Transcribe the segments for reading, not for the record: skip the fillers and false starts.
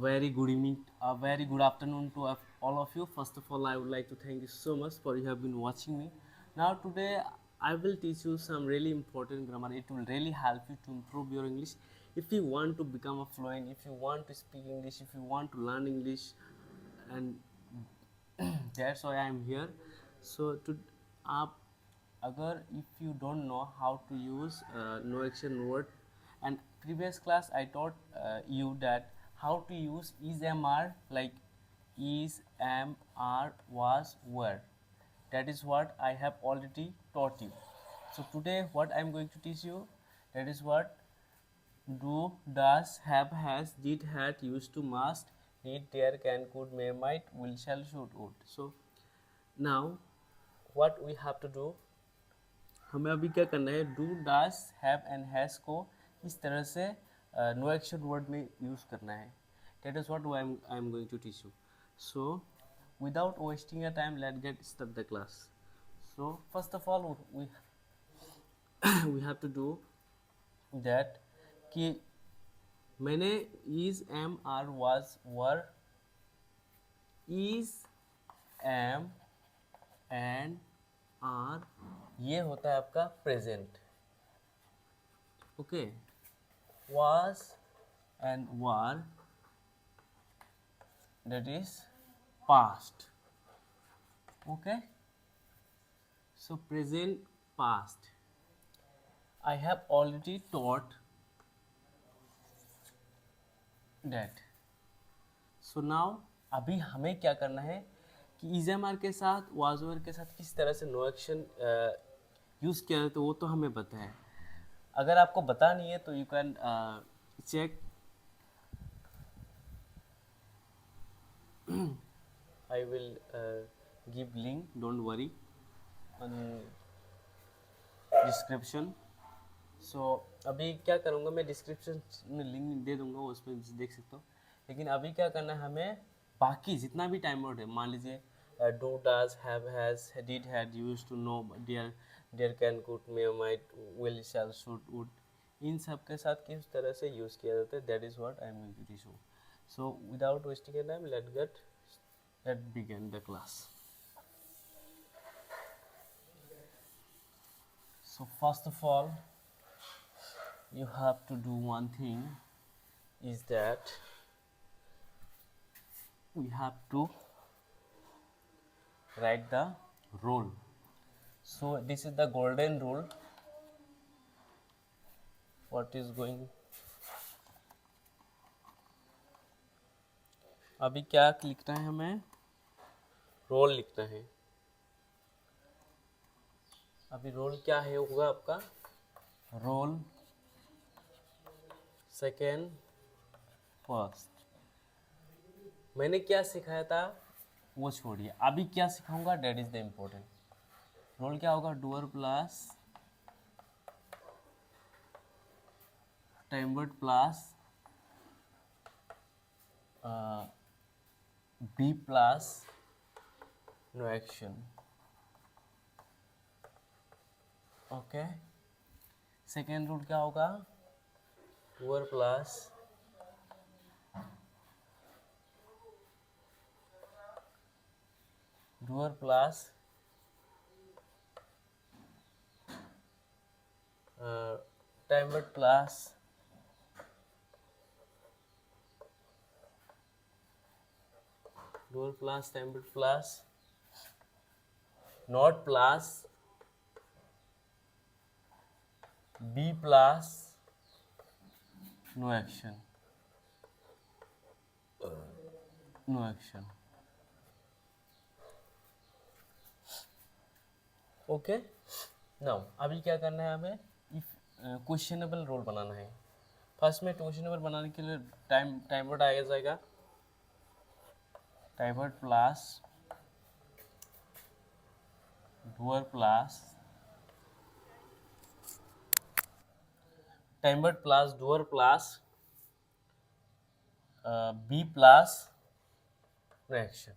very good evening, a very good afternoon to all of you. First of all, I would like to thank you so much for you have been watching me. Now today I will teach you some really important grammar. It will really help you to improve your English. If you want to become a fluent, if you want to speak English, if you want to learn English, and that's why I am here. So to आप अगर if you don't know how to use no action word, and previous class I taught you that how to use is mr, like is am are was were. That is what I have already taught you. So today what I am going to teach you, that is what do, does, have, has, did, had, used to, must, need, dare, can, could, may, might, will, shall, should, would. So now what we have to do, हमें अभी क्या करना है, do, does, have and has को इस तरह से no action word में यूज़ करना है. That is what I am going to teach you. So without wasting your time, let's get start the class. So first of all we we have to do that कि मैंने is, am, are, was, were, is, am and are, ये होता है आपका present. Okay. was and were, that is past. Okay, so present, past I have already taught that. So now अभी हमें क्या करना है कि इज़ के साथ वाज वर के साथ किस तरह से नो एक्शन यूज़ किया जाता है वो तो हमें पता है. अगर आपको पता नहीं है तो you can check. I will give link, don't worry, on description. So अभी क्या करूँगा मैं, डिस्क्रिप्शन में लिंक दे दूँगा, उसमें देख सकते हो. लेकिन अभी क्या करना है हमें, बाकी जितना भी टाइम वर्ड है, मान लीजिए do, does, have, has, did, had, used to, no, dare, dare, can, could, may, might, will, shall, should, would, इन सब के साथ किस तरह से यूज़ किया जाता है, that is what I am going to teach you. So without wasting a time, let's begin the class. So first of all, you have to do one thing, is that we have to write the rule. So this is the golden rule. What is going, अभी क्या लिखना है हमें, role लिखना है. अभी role क्या है होगा आपका, रोल सेकेंड फर्स्ट. मैंने क्या सिखाया था वो छोड़िए, अभी क्या सिखाऊंगा that is the important. Rule क्या होगा, doer plus time word plus be plus no action. Okay. Second rule क्या होगा, doer plus doer plus time word plus doer plus time word plus not plus be plus no action. No action. Okay. Now अभी क्या करना है हमें, if questionable role बनाना है. First में questionable बनाने के लिए टाइम वर्ड आया जाएगा, time word plus doer plus time word plus doer plus be plus no action.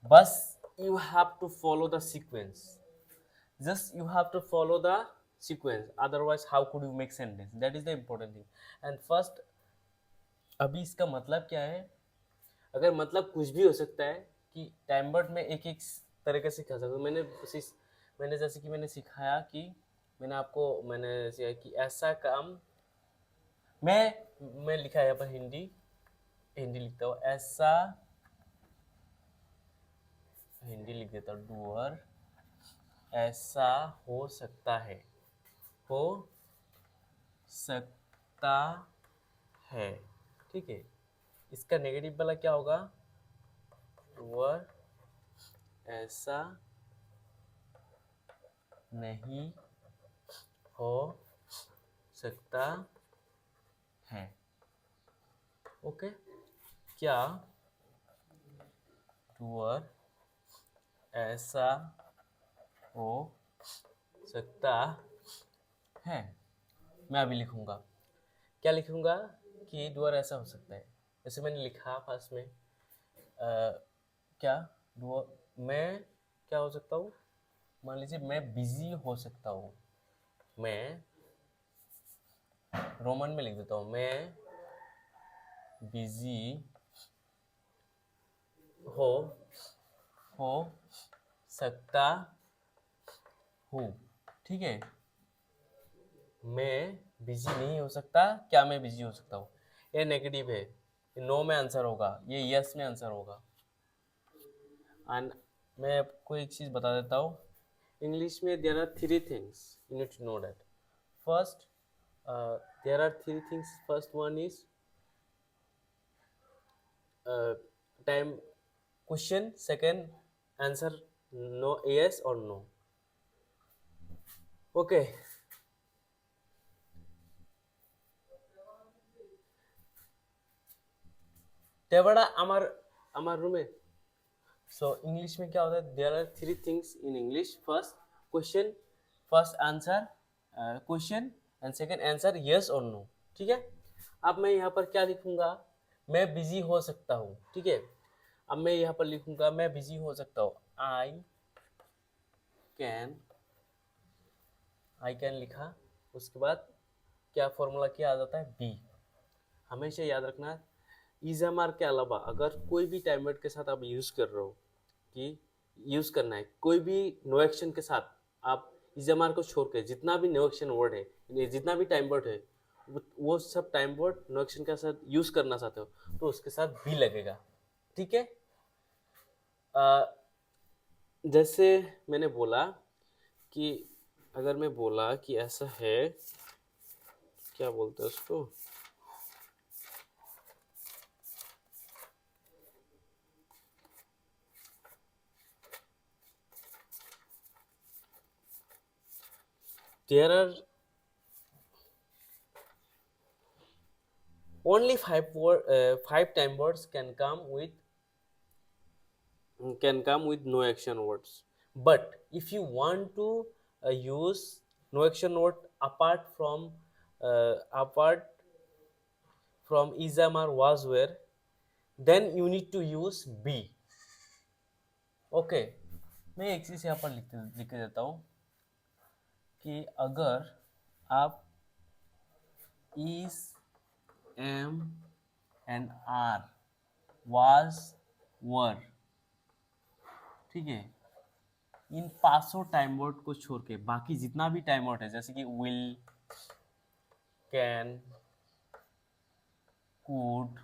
बस you have to follow the sequence. Just you have to follow the sequence, otherwise how could you make sentence, that is the important thing. And first अभी इसका मतलब क्या है, अगर मतलब कुछ भी हो सकता है कि टाइम वर्ड में एक एक तरीके से कह सकता हूँ। मैंने जैसे कि मैंने सिखाया कि मैंने सिखाया कि ऐसा काम, मैं लिखा है यहाँ पर हिंदी हिंदी लिखता हूँ, ऐसा हिंदी लिख देता हूँ, डूअर ऐसा हो सकता है, हो सकता है, ठीक है। इसका नेगेटिव वाला क्या होगा, डूअर ऐसा नहीं हो सकता है। ओके, क्या डूअर ऐसा हो सकता है। मैं अभी लिखूंगा, क्या लिखूंगा कि डूअर ऐसा हो सकता है। जैसे मैंने लिखा फर्स्ट में क्या डूअर, मैं क्या हो सकता हूँ, मान लीजिए मैं बिजी हो सकता हूँ, मैं रोमन में लिख देता हूँ, मैं बिजी हो हो सकता हूँ, ठीक है। मैं बिजी नहीं हो सकता, क्या मैं बिजी हो सकता हूँ, ये नेगेटिव है, ये नो में आंसर होगा, ये यस में आंसर होगा। एंड मैं आपको एक चीज़ बता देता हूँ, इंग्लिश में there are three things, you need to know that. First, there are three things, first one is time question, second answer no, yes और नो। ओके, तेवड़ा अमर रूमे। सो इंग्लिश में क्या होता है, there are three things in English, first question, first answer question, and second answer yes और no, ठीक है। अब मैं यहाँ पर क्या लिखूंगा, मैं बिजी हो सकता हूँ, ठीक है। अब मैं यहाँ पर लिखूंगा मैं बिजी हो सकता हूँ, कैन आई कैन लिखा, उसके बाद क्या फॉर्मूला क्या आ जाता है, बी। हमेशा याद रखना, इजमार के अलावा अगर कोई भी टाइम वर्ड के साथ आप यूज कर रहे हो, कि यूज करना है कोई भी नो एक्शन के साथ, आप इजमार को छोड़ के जितना भी नो एक्शन वर्ड है, जितना भी टाइम वर्ड है, वो सब टाइम वर्ड नो एक्शन के साथ यूज करना चाहते हो तो उसके साथ भी लगेगा, ठीक है। जैसे मैंने बोला कि अगर मैं बोला कि ऐसा है, क्या बोलते हैं उसको, there are only five time words can come with no action words. But if you want to use no action word apart from ism or was where, then you need to use be. Okay, मैं एक चीज़ यहाँ पर लिख के देता हूँ कि अगर आप is, am and are, was, were, ठीक है, इन 500 टाइम वर्ड को छोड़ के बाकी जितना भी टाइम वर्ड है, जैसे कि विल, कैन, कुड,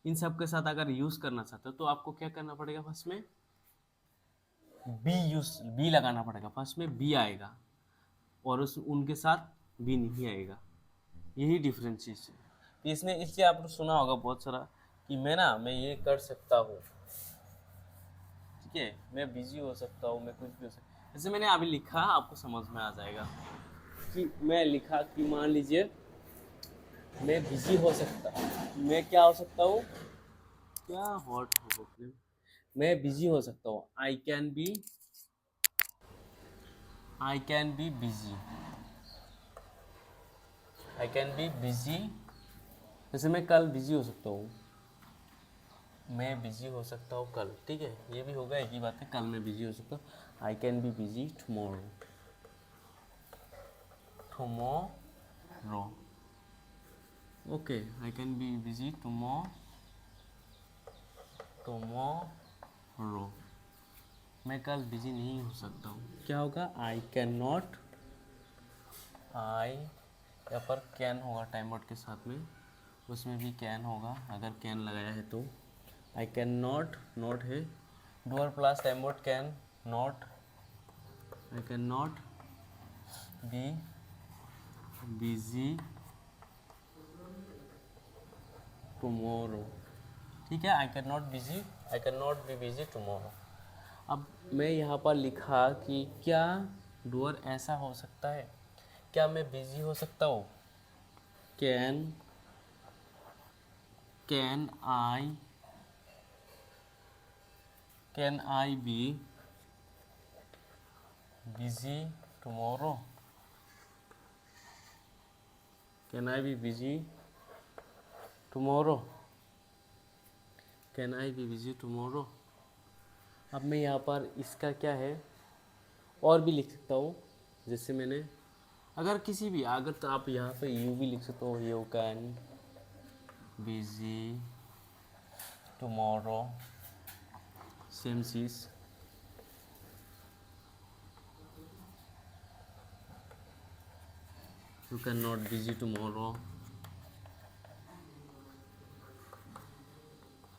इन सब के साथ अगर यूज करना चाहते हो तो आपको क्या करना पड़ेगा, फर्स्ट में बी लगाना पड़ेगा, फर्स्ट में बी आएगा और उस उनके साथ बी नहीं आएगा, यही डिफरेंस चीज है। तो इसमें इसलिए आपने सुना होगा बहुत सारा कि मैं ये कर सकता हूँ, ठीक है, मैं बिजी हो सकता हूँ, मैं कुछ भी हो सकता हूँ। जैसे मैंने अभी लिखा, आपको समझ में आ जाएगा कि मैं लिखा कि मान लीजिए मैं बिजी हो सकता, मैं क्या हो सकता हूँ, क्या हॉट हो सकते हैं, मैं बिजी हो सकता हूँ, I can be busy, I can be busy. जैसे मैं कल बिजी हो सकता हूँ, मैं बिजी हो सकता हूँ कल, ठीक है, ये भी होगा एक ही बात है, कल मैं बिजी हो सकता हूँ, I can be busy tomorrow, tomorrow, okay, I can be busy tomorrow. मैं कल बिजी नहीं हो सकता हूँ। क्या होगा? आई कैन नॉट, आई यहाँ पर कैन होगा टाइम वर्ड के साथ में, उसमें भी कैन होगा अगर कैन लगाया है तो। आई कैन नॉट, नॉट है, doer plus time word can not, I can not be busy tomorrow. ठीक है, I can not busy, I can not be busy tomorrow. अब मैं यहाँ पर लिखा कि क्या डूअर ऐसा हो सकता है, क्या मैं बिजी हो सकता हूँ? Can I be busy tomorrow? Can I be busy tomorrow? Can I be busy tomorrow? अब मैं यहाँ पर इसका क्या है और भी लिख सकता हूँ, जैसे मैंने अगर किसी भी, अगर तो आप यहाँ पे यू भी लिख सकते हो, you can busy tomorrow, same चीज़। You can not busy tomorrow,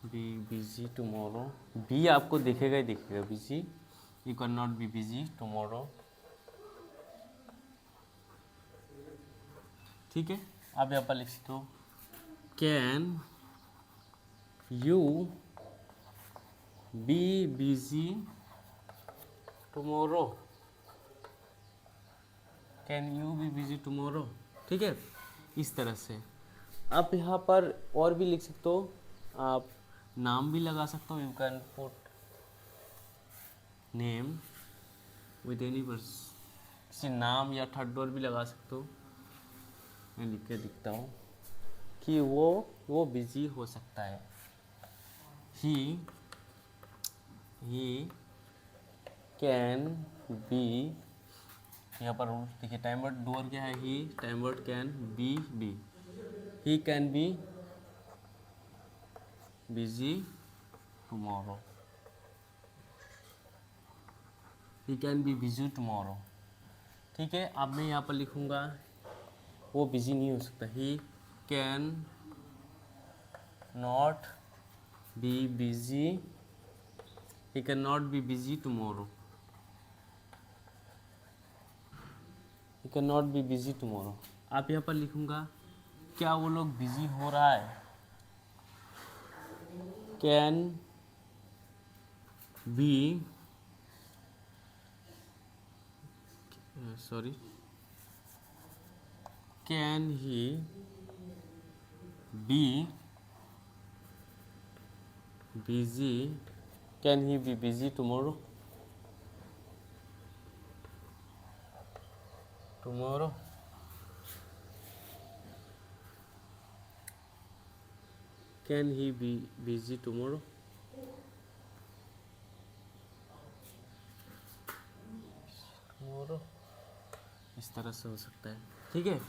be busy tomorrow. Be आपको दिखेगा ही दिखेगा, busy, you can not be busy tomorrow. ठीक है, आप यहाँ पर लिख सकते हो can you be busy tomorrow, can you be busy tomorrow. ठीक है, इस तरह से आप यहाँ पर और भी लिख सकते हो, आप नाम भी लगा सकते हो, you can put name with any person, किसी नाम या थर्ड डोर भी लगा सकते हो। मैं लिख के दिखता हूँ कि वो बिजी हो सकता है। ही कैन बी, यहाँ पर देखिए टाइम वर्ड डोअर क्या है, he, time word can be, he can be busy tomorrow, he can be busy tomorrow. ठीक है, अब मैं यहाँ पर लिखूँगा वो बिजी नहीं हो सकता, he can not be busy, he can not be busy tomorrow, he can not be busy tomorrow. आप यहाँ पर लिखूँगा क्या वो लोग बिजी हो रहा है, can be can he be busy, can he B busy tomorrow, can he B busy tomorrow. इस तरह से हो सकता है। ठीक है,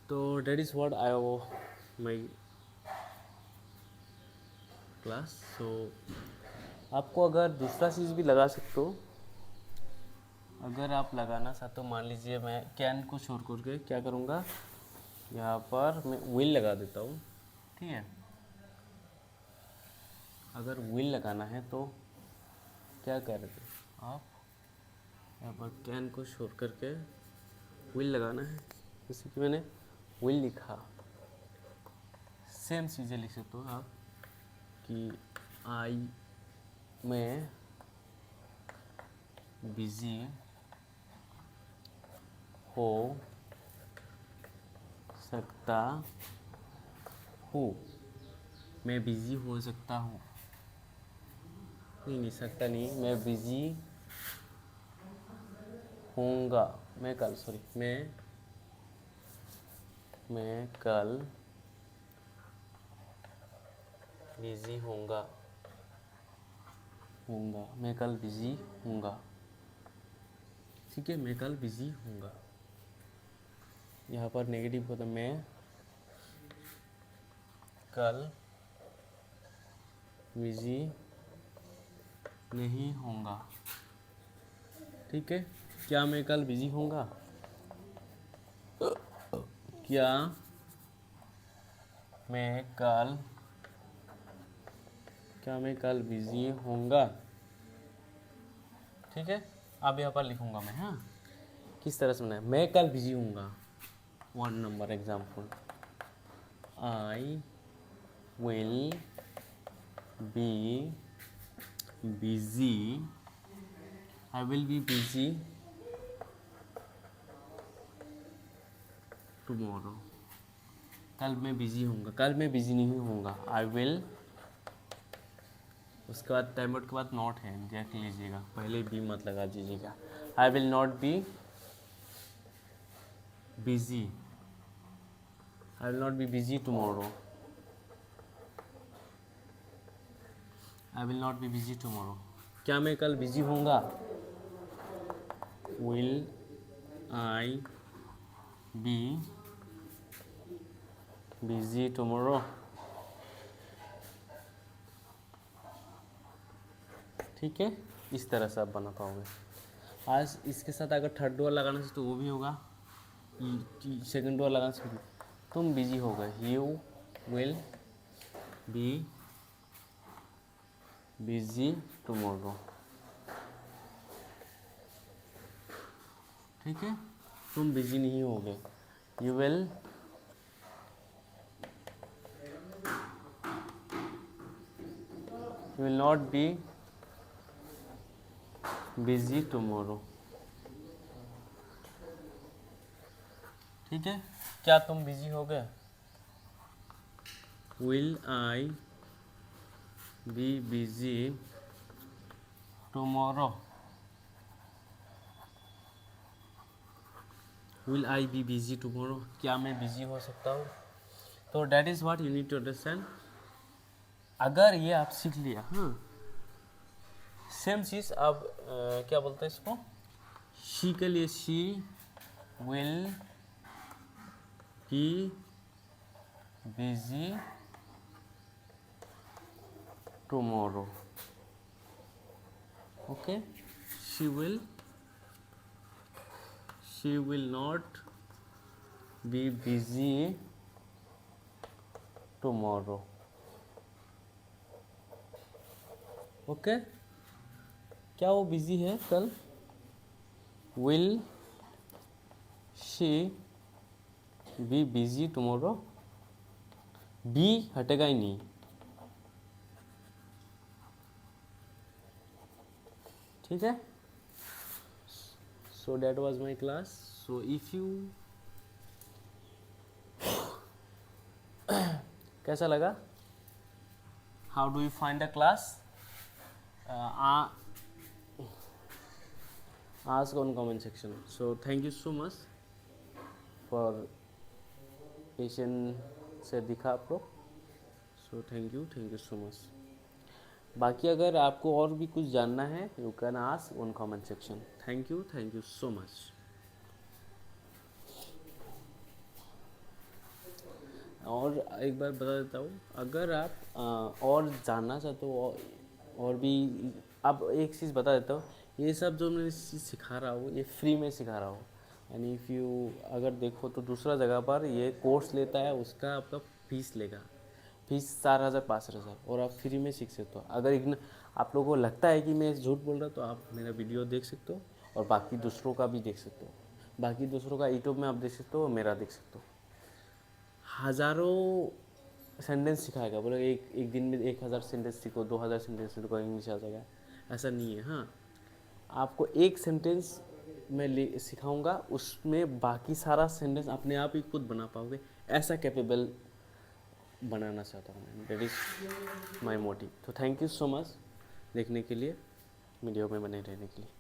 तो डेट इज़ व्हाट आई वो माई क्लास। सो आपको अगर दूसरा चीज़ भी लगा सकते हो, अगर आप लगाना चाहते हो, मान लीजिए मैं कैन को छोड़ करके क्या करूँगा, यहाँ पर मैं विल लगा देता हूँ। ठीक है, अगर विल लगाना है तो क्या कर रहे थे आप, यहाँ पर कैन को छोड़ करके विल लगाना है, जैसे कि मैंने विल लिखा। सेम चीज़ें लिख सकते हो आप कि आई मैं बिजी हो सकता हूँ, मैं बिजी हो सकता हूँ, नहीं सकता नहीं, मैं बिजी होऊंगा, मैं कल, सॉरी, मैं कल बिजी होऊंगा, मैं कल बिजी होऊंगा। ठीक है, मैं कल बिजी होऊंगा, यहाँ पर नेगेटिव होता मैं कल बिजी नहीं होऊंगा। ठीक है, क्या मैं कल बिजी होऊंगा? क्या मैं कल बिजी होऊंगा? ठीक है, अब यहाँ पर लिखूंगा मैं। हाँ, किस तरह से बनाया? मैं कल बिजी होऊंगा। 1 number example, I will be busy, I will be busy tomorrow. कल मैं बिजी होऊंगा, कल मैं बिजी नहीं होऊंगा। आई विल, उसके बाद टाइम आउट के बाद नॉट है, देख लीजिएगा, पहले बी मत लगा दीजिएगा। I will not be busy, I will not be busy tomorrow, I will not be busy tomorrow. क्या मैं कल बिजी होऊंगा? Will I be busy tomorrow. ठीक है, इस तरह से आप बना पाओगे। आज इसके साथ अगर थर्ड डोर लगाने से तो वो भी होगा, सेकंड डोर लगाने से भी। तुम बिजी हो गए, you will be busy tomorrow. ठीक है, तुम बिजी नहीं होगे, you will not be busy tomorrow. ठीक है, क्या तुम बिजी हो गए? Will I be busy tomorrow, will I be busy tomorrow, क्या मैं बिजी हो सकता हूँ? तो that is what you need to understand. अगर ये आप सीख लिया, हाँ, सेम चीज़ अब क्या बोलते हैं इसको, शी के लिए she will be busy tomorrow. Okay, she will not be busy tomorrow. Okay, क्या वो बिजी है कल? Will she be busy tomorrow? Be हटेगा ही नहीं। ठीक है, so that was my class. So if you कैसा लगा? How do you find the class? ask on comment section. So thank you so much for patient से दिखा आप लोग। So thank you so much. बाकी अगर आपको और भी कुछ जानना है, you can ask on comment section. Thank you so much. और एक बार बता देता हूँ, अगर आप और जानना चाहते हो और भी, अब एक चीज़ बता देता हूँ, ये सब जो मैं सिखा रहा हूँ ये फ्री में सिखा रहा हूँ। यानी इफ़ यू अगर देखो तो दूसरा जगह पर ये कोर्स लेता है, उसका आपका फीस लेगा, फीस 4,000 5,000, और आप फ्री में सीख सकते हो। अगर आप लोगों को लगता है कि मैं झूठ बोल रहा हूँ तो आप मेरा वीडियो देख सकते हो, और बाकी दूसरों का भी देख सकते हो। बाकी दूसरों का यूट्यूब में आप देख सकते हो, मेरा देख सकते हो। हज़ारों सेंटेंस सिखाएगा, बोले एक दिन में 1,000 सेंटेंस सीखो, 2,000 सेंटेंस सीखो, इंग्लिश आ जाएगा, ऐसा नहीं है। हाँ, आपको एक सेंटेंस मैं सिखाऊंगा, उसमें बाकी सारा सेंटेंस अपने आप ही खुद बना पाओगे, ऐसा कैपेबल बनाना चाहता हूँ मैं। That is my motive. तो थैंक यू सो मच देखने के लिए, वीडियो में बने रहने के लिए।